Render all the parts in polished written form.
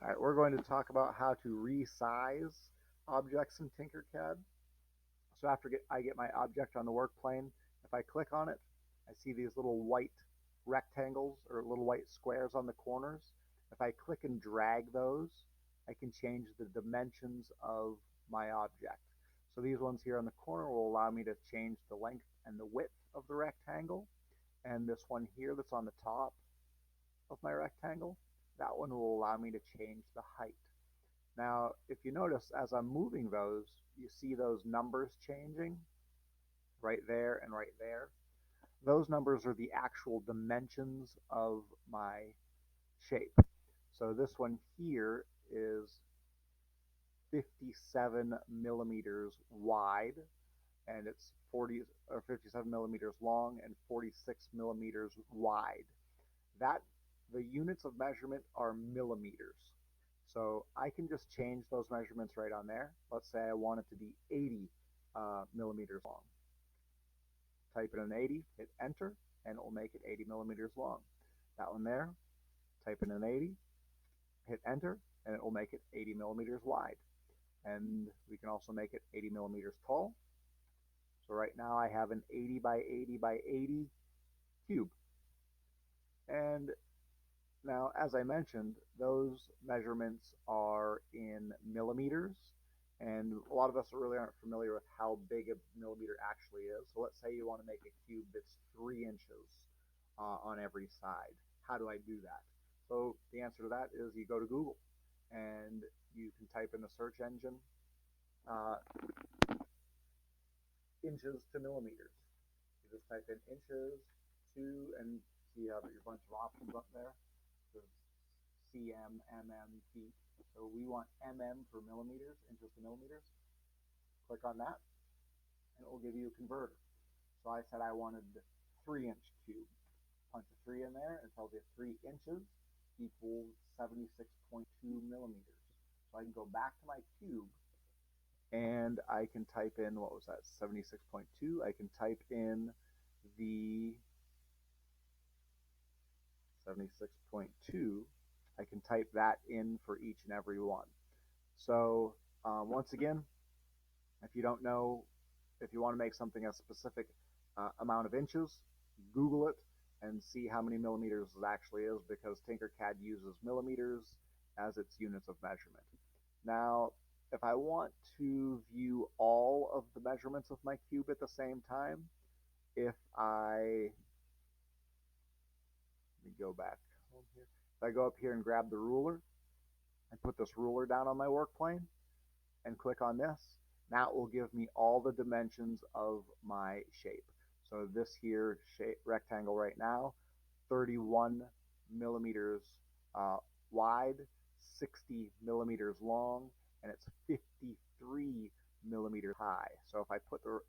All right, we're going to talk about how to resize objects in Tinkercad. So after I get my object on the work plane, if I click on it, I see these little white rectangles or little white squares on the corners. If I click and drag those, I can change the dimensions of my object. So these ones here on the corner will allow me to change the length and the width of the rectangle. And this one here that's on the top of my rectangle, that one will allow me to change the height. Now, if you notice, as I'm moving those, you see those numbers changing right there and right there. Those numbers are the actual dimensions of my shape. So this one here is 57 millimeters wide, and it's 57 millimeters long and 46 millimeters wide. The units of measurement are millimeters. So I can just change those measurements right on there. Let's say I want it to be 80 millimeters long. Type in an 80, hit enter, and it will make it 80 millimeters long. That one there, type in an 80, hit enter, and it will make it 80 millimeters wide. And we can also make it 80 millimeters tall. So right now I have an 80 by 80 by 80 cube. And now, as I mentioned, those measurements are in millimeters, and a lot of us really aren't familiar with how big a millimeter actually is. So let's say you want to make a cube that's 3 inches on every side. How do I do that? So the answer to that is you go to Google, and you can type in the search engine inches to millimeters. You just type in inches to, and see how your bunch of options up there. cm, mm, feet. So we want mm for millimeters, inches to millimeters. Click on that, and it will give you a converter. So I said I wanted 3-inch cube. Punch a 3 in there, and it tells you 3 inches equals 76.2 millimeters. So I can go back to my cube, and I can type in, what was that, 76.2. I can type in the 76.2. I can type that in for each and every one. So once again, if you don't know, if you want to make something a specific amount of inches, Google it and see how many millimeters it actually is, because Tinkercad uses millimeters as its units of measurement. Now, if I want to view all of the measurements of my cube at the same time, let me go back home here. If I go up here and grab the ruler and put this ruler down on my work plane and click on this, now it will give me all the dimensions of my shape. So this here rectangle right now, 31 millimeters wide, 60 millimeters long, and it's 53 millimeters high. So if I put the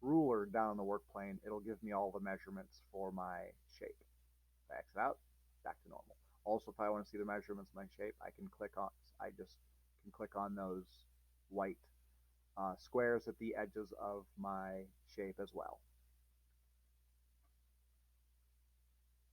ruler down on the work plane, it'll give me all the measurements for my shape. If I exit out, back to normal. Also, if I want to see the measurements of my shape, I just can click on those white squares at the edges of my shape as well.